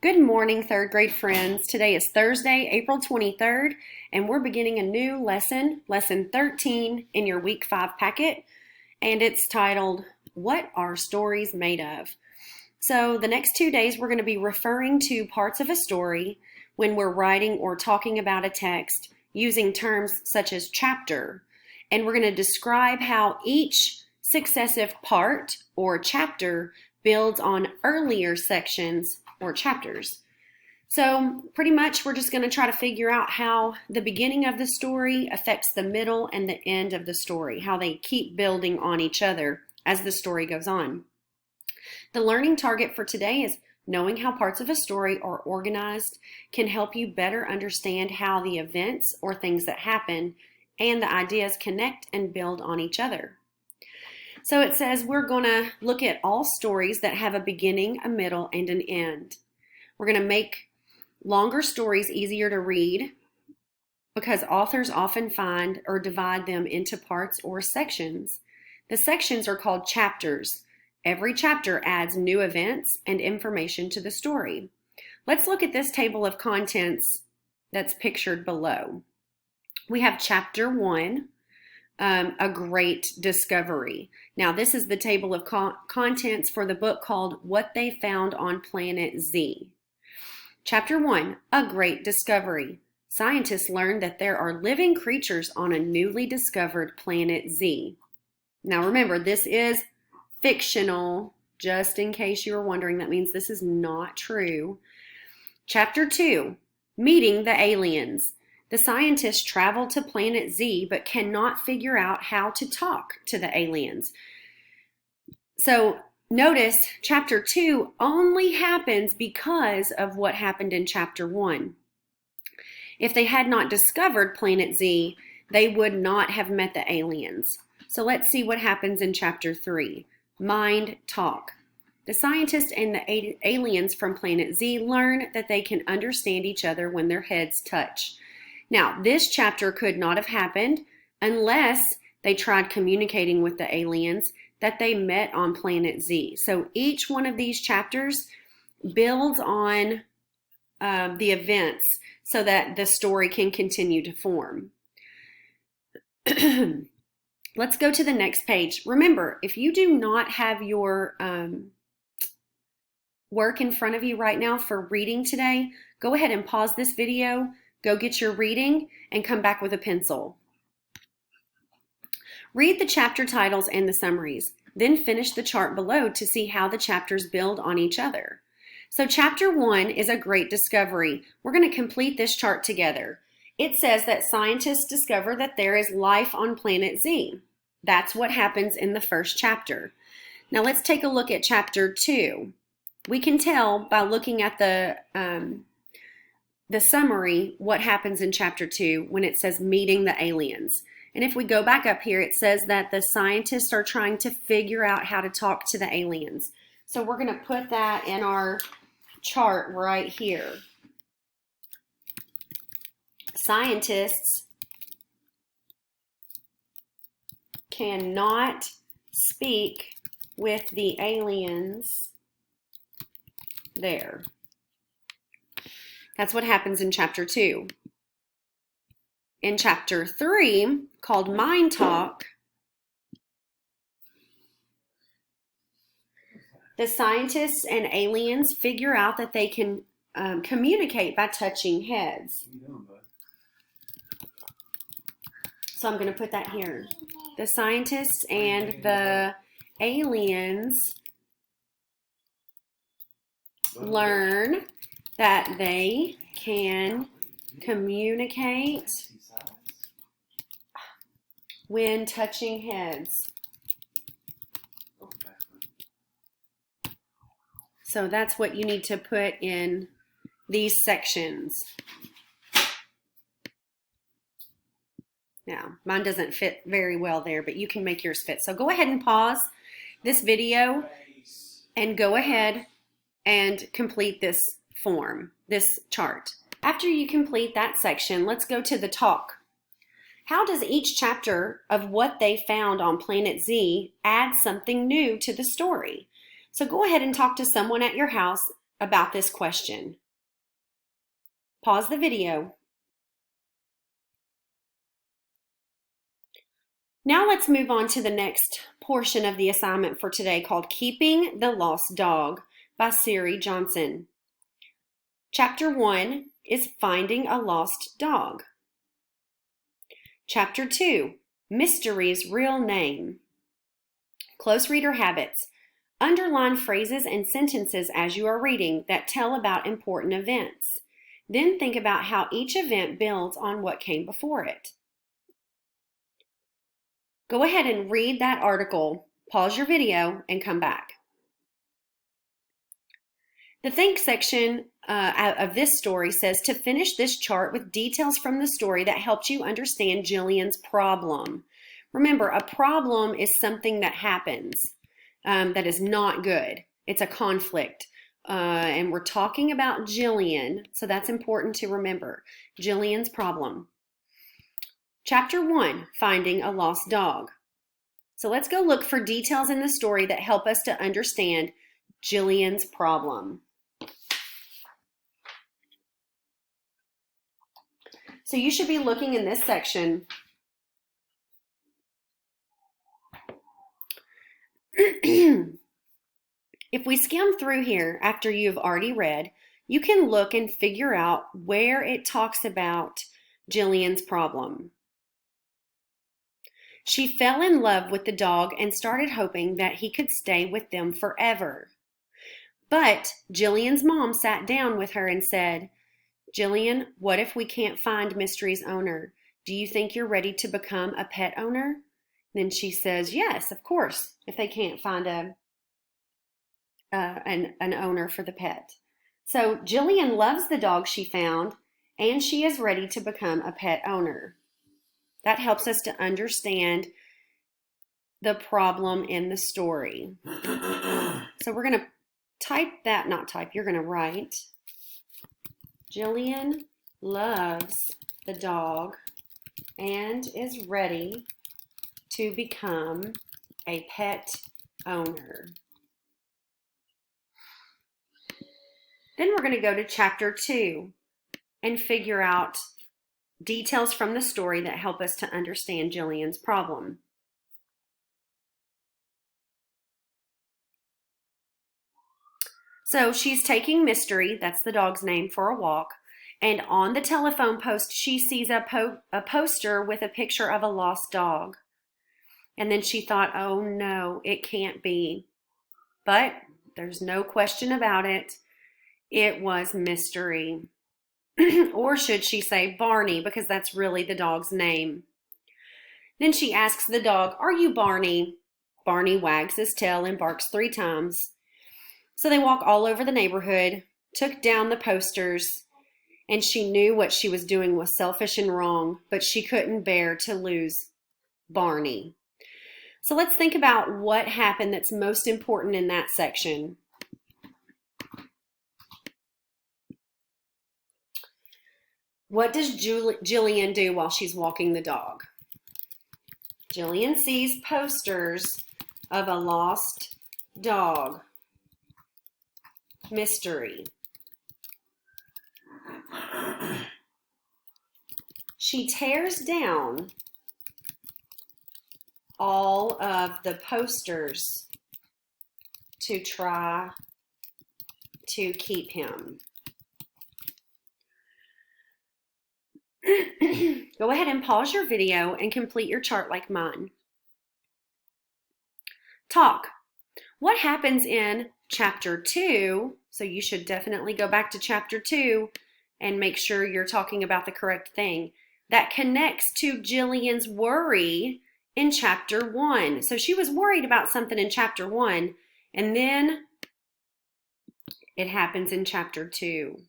Good morning, third grade friends. Today is Thursday, April 23rd, and we're beginning a new lesson, Lesson 13 in your Week 5 packet, and it's titled, What Are Stories Made Of? So the next 2 days we're going to be referring to parts of a story when we're writing or talking about a text using terms such as chapter, and we're going to describe how each successive part or chapter builds on earlier sections or chapters. So pretty much we're just going to try to figure out how the beginning of the story affects the middle and the end of the story, how they keep building on each other as the story goes on. The learning target for today is knowing how parts of a story are organized can help you better understand how the events or things that happen and the ideas connect and build on each other. So it says we're going to look at all stories that have a beginning, a middle, and an end. We're going to make longer stories easier to read because authors often find or divide them into parts or sections. The sections are called chapters. Every chapter adds new events and information to the story. Let's look at this table of contents that's pictured below. We have Chapter 1. A great discovery. Now, this is the table of contents for the book called What They Found on Planet Z. Chapter 1, A Great Discovery. Scientists learned that there are living creatures on a newly discovered planet Z. Now, remember, this is fictional, just in case you were wondering. That means this is not true. Chapter 2, Meeting the Aliens. The scientists travel to planet Z but cannot figure out how to talk to the aliens. So notice chapter 2 only happens because of what happened in chapter 1. If they had not discovered planet Z, they would not have met the aliens. So let's see what happens in chapter 3. Mind talk. The scientists and the aliens from planet Z learn that they can understand each other when their heads touch. Now, this chapter could not have happened unless they tried communicating with the aliens that they met on planet Z. So each one of these chapters builds on the events so that the story can continue to form. Let's go to the next page. Remember, if you do not have your work in front of you right now for reading today, go ahead and pause this video. Go get your reading and come back with a pencil. Read the chapter titles and the summaries. Then finish the chart below to see how the chapters build on each other. So chapter 1 is a great discovery. We're going to complete this chart together. It says that scientists discover that there is life on planet Z. That's what happens in the first chapter. Now let's take a look at chapter 2. We can tell by looking at the summary what happens in chapter 2 when it says meeting the aliens. And if we go back up here, it says that the scientists are trying to figure out how to talk to the aliens. So we're going to put that in our chart right here. Scientists cannot speak with the aliens there. That's what happens in chapter 2. In chapter 3, called Mind Talk, the scientists and aliens figure out that they can communicate by touching heads. So I'm going to put that here. The scientists and the aliens learn that they can communicate when touching heads. So that's what you need to put in these sections. Now, mine doesn't fit very well there, but you can make yours fit. So go ahead and pause this video and go ahead and complete this form, this chart. After you complete that section, let's go to the talk. How does each chapter of what they found on planet Z add something new to the story? So go ahead and talk to someone at your house about this question. Pause the video. Now let's move on to the next portion of the assignment for today called Keeping the Lost Dog by Siri Johnson. Chapter 1 is Finding a Lost Dog. Chapter 2, Mystery's Real Name. Close reader habits. Underline phrases and sentences as you are reading that tell about important events. Then think about how each event builds on what came before it. Go ahead and read that article, pause your video, and come back. The Think section of this story says to finish this chart with details from the story that helped you understand Jillian's problem. Remember, a problem is something that happens that is not good. It's a conflict. And we're talking about Jillian, so that's important to remember. Jillian's problem. Chapter 1, Finding a Lost Dog. So let's go look for details in the story that help us to understand Jillian's problem. So you should be looking in this section. If we skim through here after you've already read, you can look and figure out where it talks about Jillian's problem. She fell in love with the dog and started hoping that he could stay with them forever. But Jillian's mom sat down with her and said, "Jillian, what if we can't find Mystery's owner? Do you think you're ready to become a pet owner?" Then she says, "Yes, of course, if they can't find an owner for the pet." So Jillian loves the dog she found, and she is ready to become a pet owner. That helps us to understand the problem in the story. So we're going to you're going to write, Jillian loves the dog and is ready to become a pet owner. Then we're going to go to chapter 2 and figure out details from the story that help us to understand Jillian's problem. So she's taking Mystery, that's the dog's name, for a walk, and on the telephone post she sees a poster with a picture of a lost dog. And then she thought, oh no, it can't be. But there's no question about it. It was Mystery. Or should she say Barney, because that's really the dog's name. Then she asks the dog, "Are you Barney?" Barney wags his tail and barks 3 times. So they walk all over the neighborhood, took down the posters, and she knew what she was doing was selfish and wrong, but she couldn't bear to lose Barney. So let's think about what happened that's most important in that section. What does Jillian do while she's walking the dog? Jillian sees posters of a lost dog. Mystery. She tears down all of the posters to try to keep him. Go ahead and pause your video and complete your chart like mine. Talk. What happens in chapter 2? So you should definitely go back to chapter 2 and make sure you're talking about the correct thing. That connects to Jillian's worry in chapter 1. So she was worried about something in chapter 1, and then it happens in chapter 2.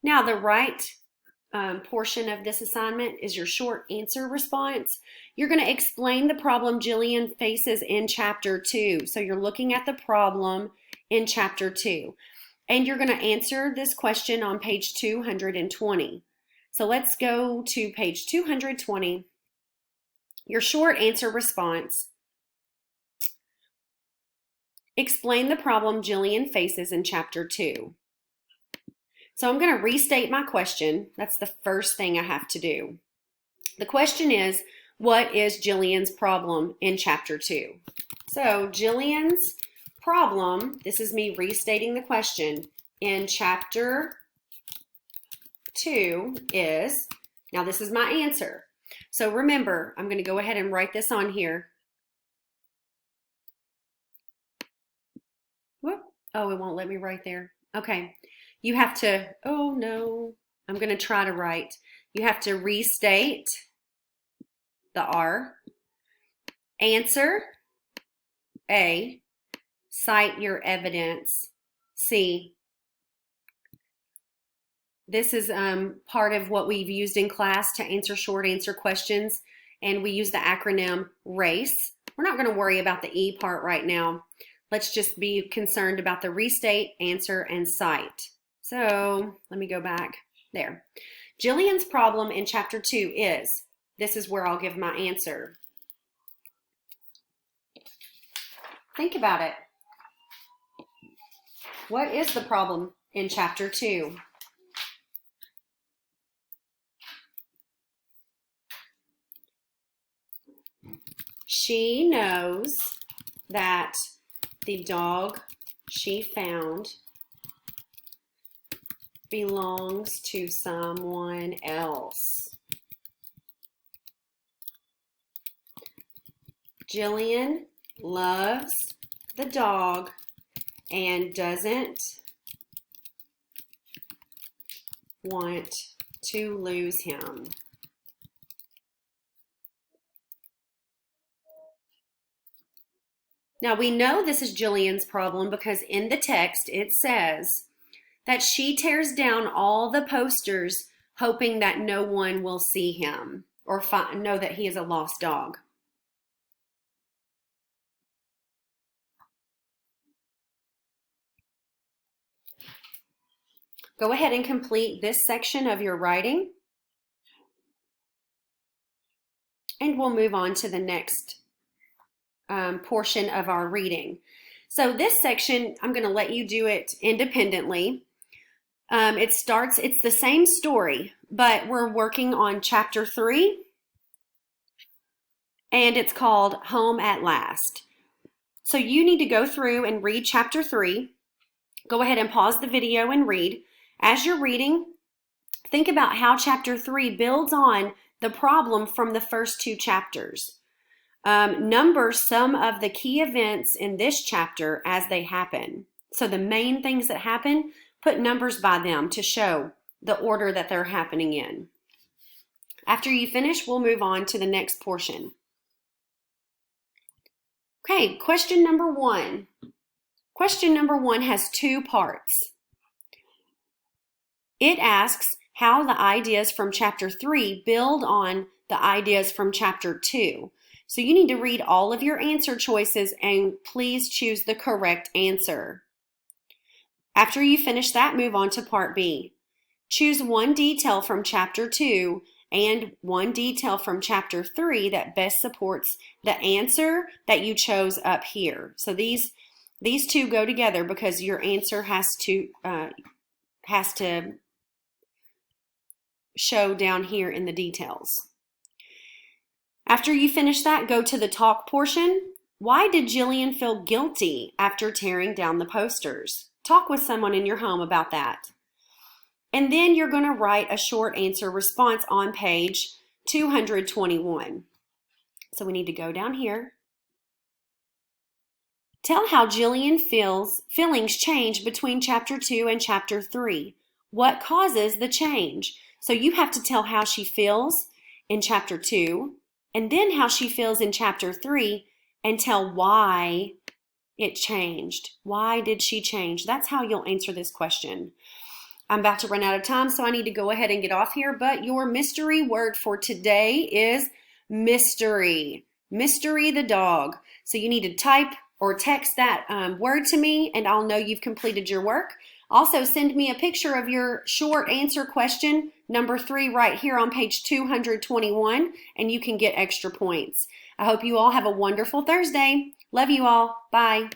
Now, the right portion of this assignment is your short answer response. You're going to explain the problem Jillian faces in chapter 2. So you're looking at the problem in chapter 2. And you're going to answer this question on page 220. So let's go to page 220. Your short answer response. Explain the problem Jillian faces in Chapter 2. So I'm going to restate my question. That's the first thing I have to do. The question is, what is Jillian's problem in Chapter 2? So Jillian's problem, this is me restating the question, in Chapter 2 is, now this is my answer. So remember, I'm going to go ahead and write this on here. Whoop. Oh, it won't let me write there. Okay. You have to, oh no, I'm going to try to write. You have to restate the R. Answer, A. Cite your evidence, C. This is part of what we've used in class to answer short answer questions, and we use the acronym RACE. We're not going to worry about the E part right now. Let's just be concerned about the restate, answer, and cite. So let me go back there. Jillian's problem in Chapter 2 is, this is where I'll give my answer. Think about it. What is the problem in Chapter 2? She knows that the dog she found belongs to someone else. Jillian loves the dog and doesn't want to lose him. Now we know this is Jillian's problem because in the text it says that she tears down all the posters hoping that no one will see him or know that he is a lost dog. Go ahead and complete this section of your writing, and we'll move on to the next portion of our reading. So this section, I'm going to let you do it independently. It's the same story, but we're working on Chapter 3, and it's called Home at Last. So you need to go through and read Chapter 3. Go ahead and pause the video and read. As you're reading, think about how Chapter 3 builds on the problem from the first two chapters. Number some of the key events in this chapter as they happen. So the main things that happen, put numbers by them to show the order that they're happening in. After you finish, we'll move on to the next portion. Okay, question number 1. Question number 1 has 2 parts. It asks how the ideas from Chapter 3 build on the ideas from Chapter 2. So you need to read all of your answer choices and please choose the correct answer. After you finish that, move on to Part B. Choose one detail from Chapter 2 and one detail from Chapter 3 that best supports the answer that you chose up here. So these two go together because your answer has to show down here in the details. After you finish that, go to the talk portion. Why did Jillian feel guilty after tearing down the posters? Talk with someone in your home about that. And then you're going to write a short answer response on page 221. So we need to go down here. Tell how Jillian feelings change between Chapter 2 and Chapter 3. What causes the change? So you have to tell how she feels in Chapter 2, and then how she feels in Chapter 3, and tell why it changed. Why did she change? That's how you'll answer this question. I'm about to run out of time, so I need to go ahead and get off here, but your mystery word for today is mystery. Mystery the dog. So you need to type or text that word to me, and I'll know you've completed your work. Also, send me a picture of your short answer question, number 3, right here on page 221, and you can get extra points. I hope you all have a wonderful Thursday. Love you all. Bye.